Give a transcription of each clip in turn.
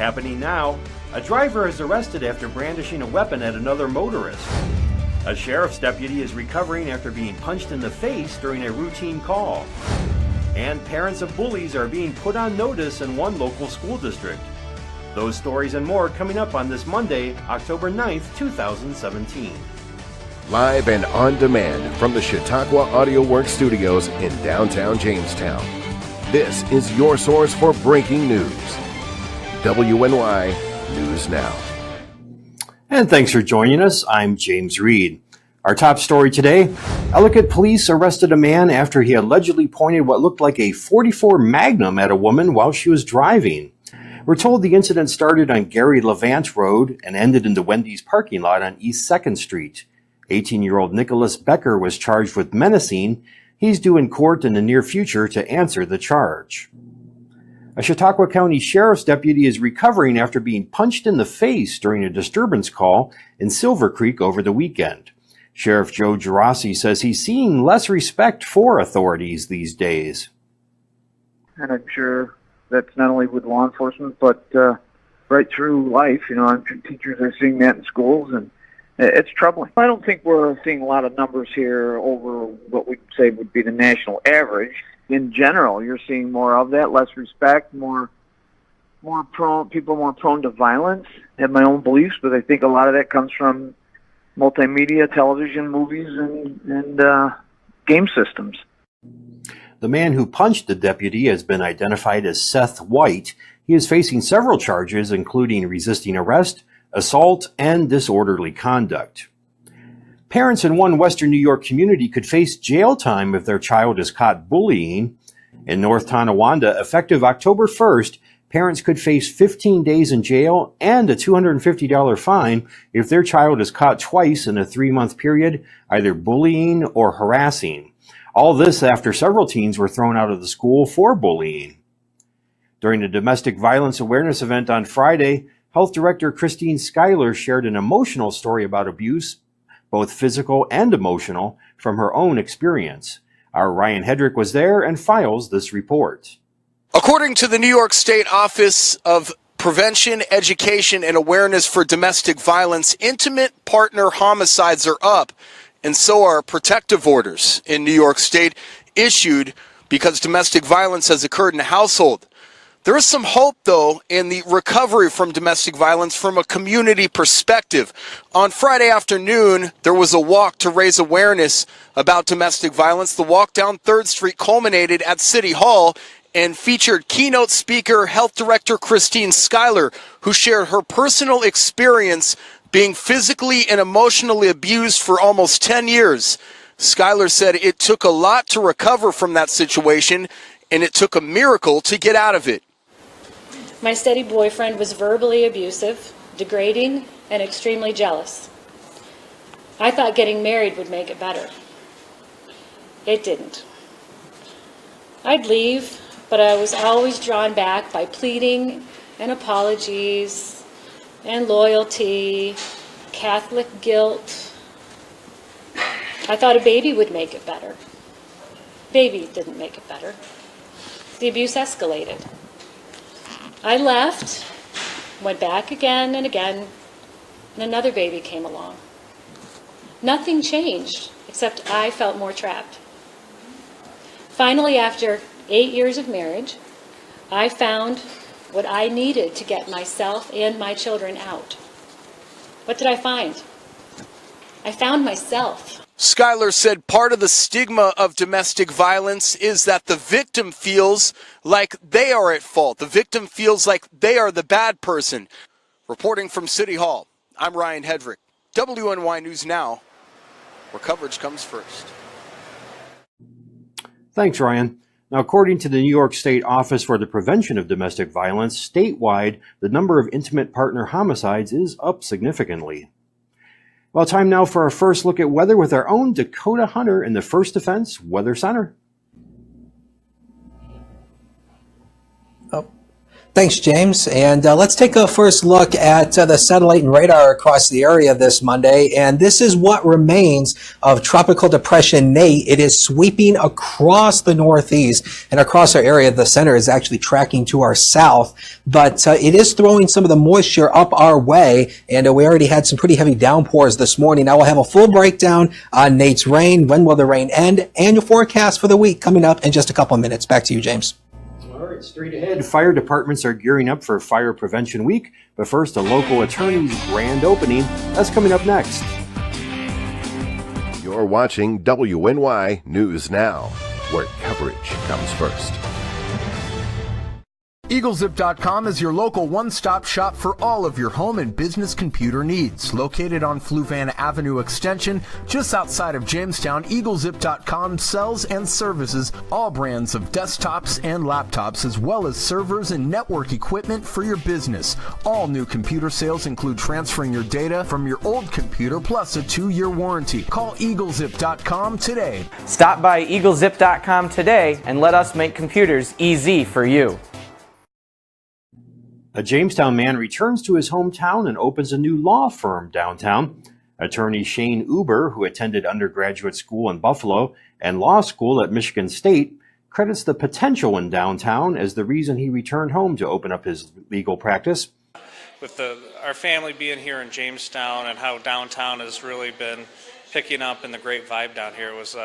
Happening now, a driver is arrested after brandishing a weapon at another motorist. A sheriff's deputy is recovering after being punched in the face during a routine call. And parents of bullies are being put on notice in one local school district. Those stories and more coming up on this Monday, October 9th, 2017. Live and on demand from the Chautauqua Audio Works studios in downtown Jamestown. This is your source for breaking news. WNY News Now. And thanks for joining us. I'm James Reed. Our top story today, Ellicott police arrested a man after he allegedly pointed what looked like a .44 Magnum at a woman while she was driving. We're told the incident started on Gary Levant Road and ended in the Wendy's parking lot on East 2nd Street. 18-year-old Nicholas Becker was charged with menacing. He's due in court in the near future to answer the charge. A Chautauqua County Sheriff's deputy is recovering after being punched in the face during a disturbance call in Silver Creek over the weekend. Sheriff Joe Gerasi says he's seeing less respect for authorities these days. And I'm sure that's not only with law enforcement, but right through life. Teachers are seeing that in schools, and it's troubling. I don't think we're seeing a lot of numbers here over what we'd say would be the national average. In general, you're seeing more of that, less respect, people more prone to violence. I have my own beliefs, but I think a lot of that comes from multimedia, television, movies, and game systems. The man who punched the deputy has been identified as Seth White. He is facing several charges, including resisting arrest, assault, and disorderly conduct. Parents in one Western New York community could face jail time if their child is caught bullying. In North Tonawanda, effective October 1st, parents could face 15 days in jail and a $250 fine if their child is caught twice in a 3-month period, either bullying or harassing. All this after several teens were thrown out of the school for bullying. During a domestic violence awareness event on Friday, Health Director Christine Schuyler shared an emotional story about abuse, both physical and emotional, from her own experience. Our Ryan Hedrick was there and files this report. According to the New York State Office of Prevention, Education, and Awareness for Domestic Violence, intimate partner homicides are up, and so are protective orders in New York State issued because domestic violence has occurred in a household. There is some hope, though, in the recovery from domestic violence from a community perspective. On Friday afternoon, there was a walk to raise awareness about domestic violence. The walk down 3rd Street culminated at City Hall and featured keynote speaker, Health Director Christine Schuyler, who shared her personal experience being physically and emotionally abused for almost 10 years. Schuyler said it took a lot to recover from that situation, and it took a miracle to get out of it. My steady boyfriend was verbally abusive, degrading, and extremely jealous. I thought getting married would make it better. It didn't. I'd leave, but I was always drawn back by pleading and apologies and loyalty, Catholic guilt. I thought a baby would make it better. Baby didn't make it better. The abuse escalated. I left, went back again and again, and another baby came along. Nothing changed, except I felt more trapped. Finally, after 8 years of marriage, I found what I needed to get myself and my children out. What did I find? I found myself. Schuyler said part of the stigma of domestic violence is that the victim feels like they are at fault. The victim feels like they are the bad person. Reporting from City Hall, I'm Ryan Hedrick. WNY News Now, where coverage comes first. Thanks, Ryan. Now, according to the New York State Office for the Prevention of Domestic Violence, statewide, the number of intimate partner homicides is up significantly. Well, time now for our first look at weather with our own Dakota Hunter in the First Defense Weather Center. Thanks, James. And let's take a first look at the satellite and radar across the area this Monday. And this is what remains of Tropical Depression Nate. It is sweeping across the Northeast and across our area. The center is actually tracking to our south, but it is throwing some of the moisture up our way. And we already had some pretty heavy downpours this morning. I will have a full breakdown on Nate's rain. When will the rain end? And your forecast for the week coming up in just a couple of minutes. Back to you, James. All right, straight ahead. Fire departments are gearing up for Fire Prevention Week, but first, a local attorney's grand opening. That's coming up next. You're watching WNY News Now, where coverage comes first. EagleZip.com is your local one-stop shop for all of your home and business computer needs. Located on Fluvan Avenue Extension, just outside of Jamestown, EagleZip.com sells and services all brands of desktops and laptops, as well as servers and network equipment for your business. All new computer sales include transferring your data from your old computer, plus a 2-year warranty. Call EagleZip.com today. Stop by EagleZip.com today and let us make computers easy for you. A Jamestown man returns to his hometown and opens a new law firm downtown. Attorney Shane Uber, who attended undergraduate school in Buffalo and law school at Michigan State, credits the potential in downtown as the reason he returned home to open up his legal practice. With our family being here in Jamestown and how downtown has really been picking up and the great vibe down here, it was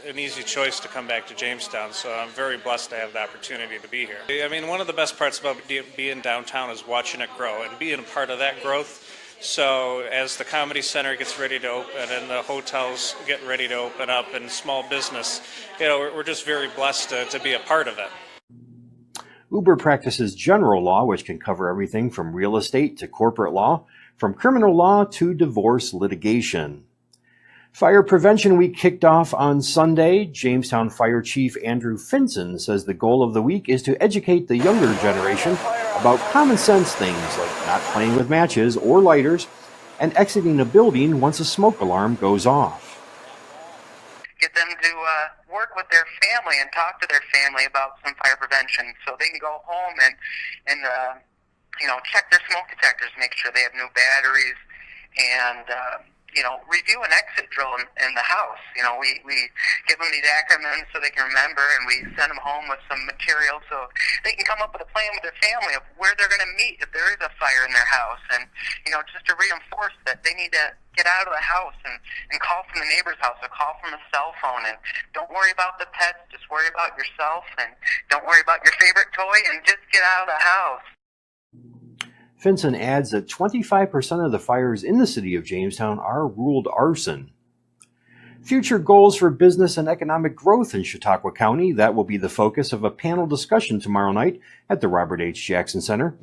an easy choice to come back to Jamestown, so I'm very blessed to have the opportunity to be here. I mean, one of the best parts about being downtown is watching it grow and being a part of that growth. So as the Comedy Center gets ready to open and the hotels get ready to open up and small business, we're just very blessed to be a part of it. Uber practices general law, which can cover everything from real estate to corporate law, from criminal law to divorce litigation. Fire Prevention Week kicked off on Sunday. Jamestown Fire Chief Andrew Finson says the goal of the week is to educate the younger generation about common sense things like not playing with matches or lighters and exiting a building once a smoke alarm goes off. Get them to work with their family and talk to their family about some fire prevention so they can go home and check their smoke detectors, make sure they have new batteries, and review an exit drill in the house. We give them these acronyms so they can remember, and we send them home with some material so they can come up with a plan with their family of where they're going to meet if there is a fire in their house. And, just to reinforce that they need to get out of the house and call from the neighbor's house or call from a cell phone. And don't worry about the pets, just worry about yourself, and don't worry about your favorite toy, and just get out of the house. Finson adds that 25% of the fires in the city of Jamestown are ruled arson. Future goals for business and economic growth in Chautauqua County, that will be the focus of a panel discussion tomorrow night at the Robert H. Jackson Center.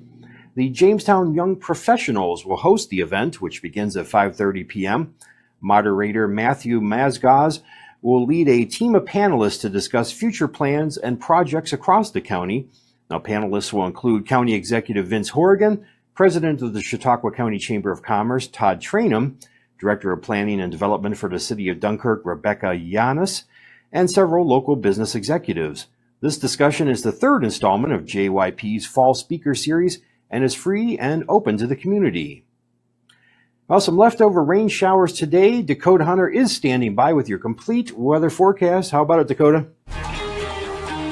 The Jamestown Young Professionals will host the event, which begins at 5:30 p.m. Moderator Matthew Mazgaz will lead a team of panelists to discuss future plans and projects across the county. Now, panelists will include County Executive Vince Horrigan, President of the Chautauqua County Chamber of Commerce, Todd Trainum, Director of Planning and Development for the City of Dunkirk, Rebecca Yanis, and several local business executives. This discussion is the third installment of JYP's Fall Speaker Series and is free and open to the community. Well, some leftover rain showers today. Dakota Hunter is standing by with your complete weather forecast. How about it, Dakota?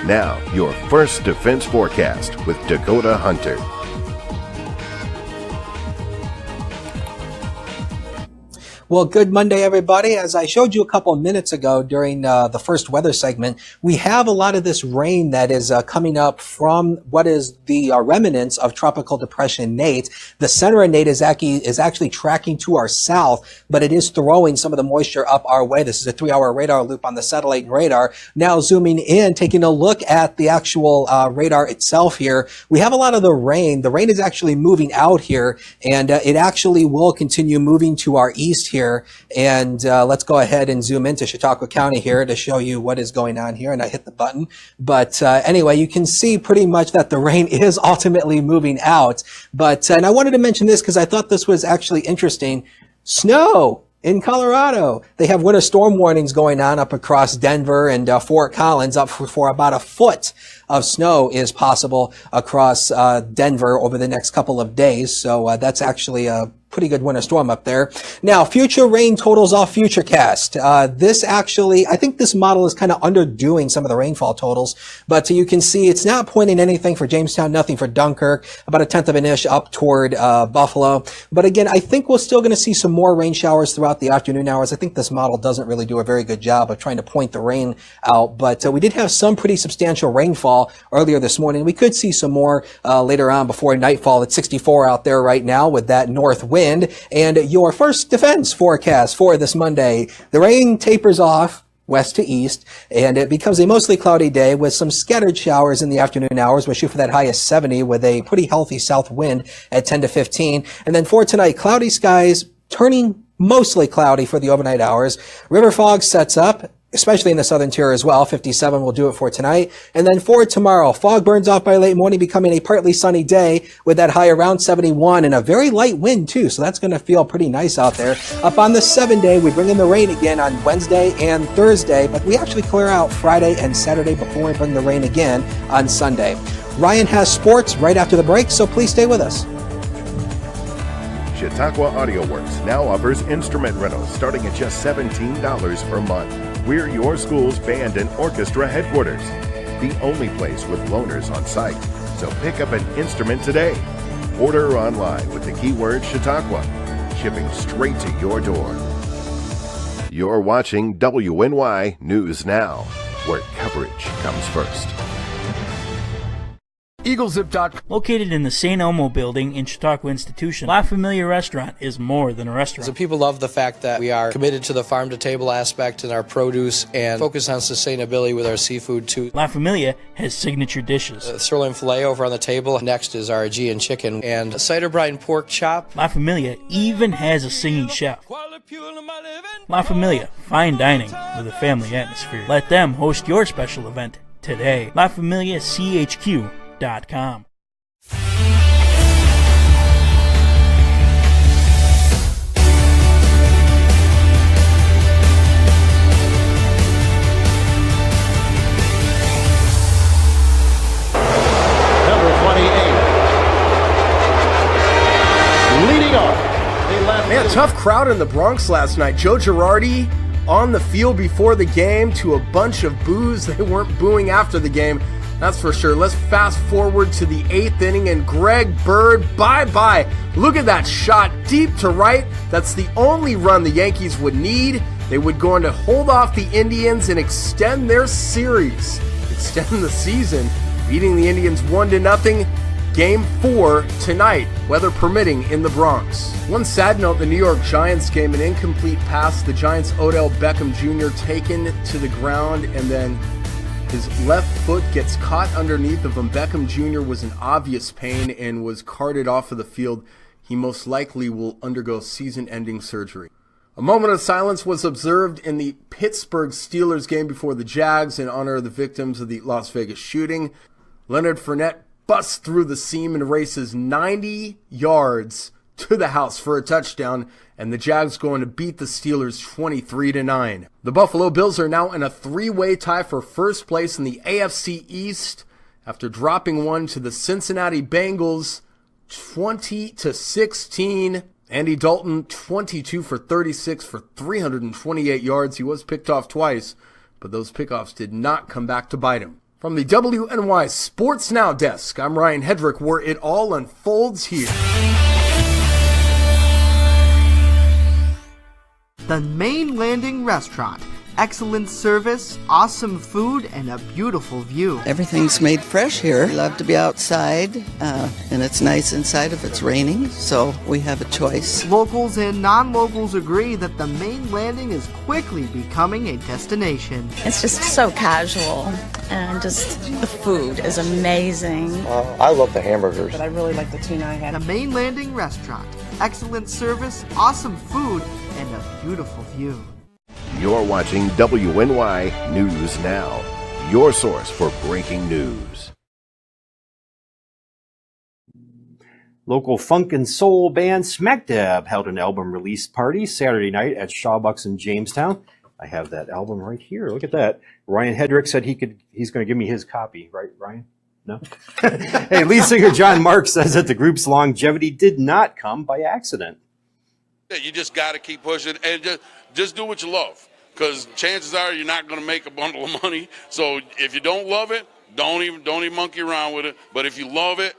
Now, your first defense forecast with Dakota Hunter. Well, good Monday, everybody. As I showed you a couple of minutes ago during the first weather segment, we have a lot of this rain that is coming up from what is the remnants of Tropical Depression Nate. The center of Nate is actually tracking to our south, but it is throwing some of the moisture up our way. This is a 3-hour radar loop on the satellite and radar. Now zooming in, taking a look at the actual radar itself here, we have a lot of the rain. The rain is actually moving out here, and it actually will continue moving to our east here. And let's go ahead and zoom into Chautauqua County here to show you what is going on here. And I hit the button. But anyway, you can see pretty much that the rain is ultimately moving out. But and I wanted to mention this because I thought this was actually interesting. Snow in Colorado. They have winter storm warnings going on up across Denver and Fort Collins up for about a foot of snow is possible across Denver over the next couple of days. So that's actually a pretty good winter storm up there. Now, future rain totals off Futurecast. This actually, I think this model is kind of underdoing some of the rainfall totals, but you can see it's not pointing anything for Jamestown, nothing for Dunkirk, about 1/10 of an inch up toward Buffalo. But again, I think we're still going to see some more rain showers throughout the afternoon hours. I think this model doesn't really do a very good job of trying to point the rain out, but we did have some pretty substantial rainfall earlier this morning. We could see some more later on before nightfall. It's 64 out there right now with that north wind. And your first defense forecast for this Monday, the rain tapers off west to east, and it becomes a mostly cloudy day with some scattered showers in the afternoon hours. We'll shoot for that high of 70 with a pretty healthy south wind at 10 to 15. And then for tonight, cloudy skies turning mostly cloudy for the overnight hours. River fog sets up, especially in the southern tier as well. 57 will do it for tonight. And then for tomorrow, fog burns off by late morning, becoming a partly sunny day with that high around 71 and a very light wind too. So that's going to feel pretty nice out there. Up on the 7-day, we bring in the rain again on Wednesday and Thursday, but we actually clear out Friday and Saturday before we bring the rain again on Sunday. Ryan has sports right after the break, so please stay with us. Chautauqua Audio Works now offers instrument rentals starting at just $17 per month. We're your school's band and orchestra headquarters, the only place with loaners on site. So pick up an instrument today. Order online with the keyword Chautauqua, shipping straight to your door. You're watching WNY News Now, where coverage comes first. EagleZip.com. Located in the St. Elmo building in Chautauqua Institution, La Familia Restaurant is more than a restaurant. So people love the fact that we are committed to the farm-to-table aspect in our produce and focus on sustainability with our seafood too. La Familia has signature dishes. Sirloin filet over on the table. Next is our Aegean chicken and a cider brine pork chop. La Familia even has a singing chef. La Familia, fine dining with a family atmosphere. Let them host your special event today. LaFamiliaCHQ.com. Leading off. Man, tough crowd in the Bronx last night. Joe Girardi on the field before the game to a bunch of boos. They weren't booing after the game, that's for sure. Let's fast forward to the 8th inning, and Greg Bird, bye-bye. Look at that shot deep to right. That's the only run the Yankees would need. They would go on to hold off the Indians and extend their series, extend the season, beating the Indians 1-0. Game 4 tonight, weather permitting, in the Bronx. One sad note, the New York Giants game, an incomplete pass. The Giants' Odell Beckham Jr. taken to the ground, and then his left foot gets caught underneath of him. Beckham Jr. was in obvious pain and was carted off of the field. He most likely will undergo season-ending surgery. A moment of silence was observed in the Pittsburgh Steelers game before the Jags in honor of the victims of the Las Vegas shooting. Leonard Fournette busts through the seam and races 90 yards to the house for a touchdown, and the Jags going to beat the Steelers 23-9. The Buffalo Bills are now in a 3-way tie for first place in the AFC East after dropping one to the Cincinnati Bengals 20-16. Andy Dalton 22 for 36 for 328 yards. He was picked off twice, but those pickoffs did not come back to bite him. From the WNY Sports Now desk, I'm Ryan Hedrick, where it all unfolds here. The Main Landing Restaurant. Excellent service, awesome food, and a beautiful view. Everything's made fresh here. We love to be outside, and it's nice inside if it's raining, so we have a choice. Locals and non-locals agree that the Main Landing is quickly becoming a destination. It's just so casual, and just the food is amazing. I love the hamburgers. But I really like the tuna I had. The Main Landing Restaurant. Excellent service, awesome food, and a beautiful view. You're watching WNY News Now, your source for breaking news. Local funk and soul band Smack Dab held an album release party Saturday night at Shawbucks in Jamestown. I have that album right here. Look at that. Ryan Hedrick said he's going to give me his copy, right, Ryan? No? Hey, lead singer John Mark says that the group's longevity did not come by accident. You just got to keep pushing and just do what you love, because chances are you're not going to make a bundle of money. So if you don't love it, don't even monkey around with it. But if you love it,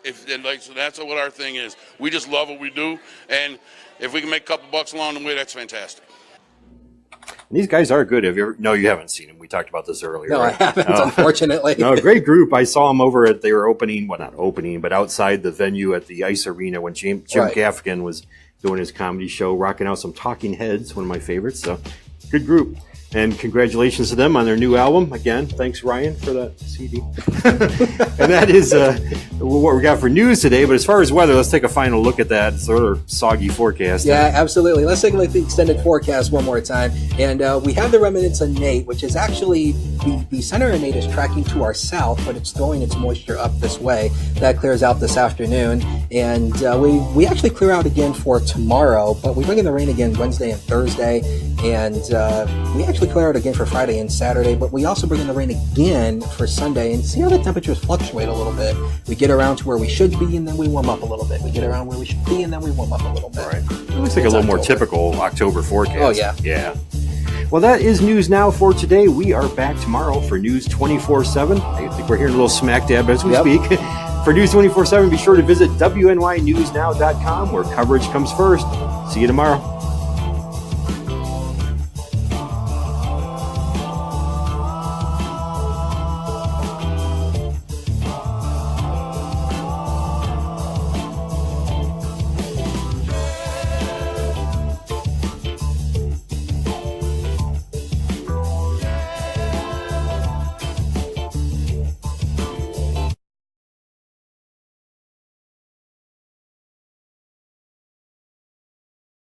so that's what our thing is. We just love what we do, and if we can make a couple bucks along the way, that's fantastic. And these guys are good. No, you haven't seen them. We talked about this earlier. No, right? I haven't, unfortunately. No, great group. I saw them over they were opening, well, not opening, but outside the venue at the Ice Arena when Jim Gaffigan was doing his comedy show, rocking out some Talking Heads, one of my favorites. So, good group. And congratulations to them on their new album. Again, thanks, Ryan, for that CD. And that is what we got for news today. But as far as weather, let's take a final look at that sort of soggy forecast. Yeah, absolutely. Let's take a look at the extended forecast one more time. And we have the remnants of Nate, which is actually, the center of Nate is tracking to our south, but it's throwing its moisture up this way. That clears out this afternoon. And we actually clear out again for tomorrow, but we bring in the rain again Wednesday and Thursday. And we actually clear out again for Friday and Saturday, but we also bring in the rain again for Sunday, and see how the temperatures fluctuate a little bit. We get around to where we should be, and then we warm up a little bit. We get around where we should be, and then we warm up a little bit. Right. It looks like a little more typical October forecast. Oh, yeah. Yeah. Well, that is News Now for today. We are back tomorrow for News 24/7. I think we're hearing a little smack dab as we speak. For News 24/7, be sure to visit WNYNewsNow.com, where coverage comes first. See you tomorrow.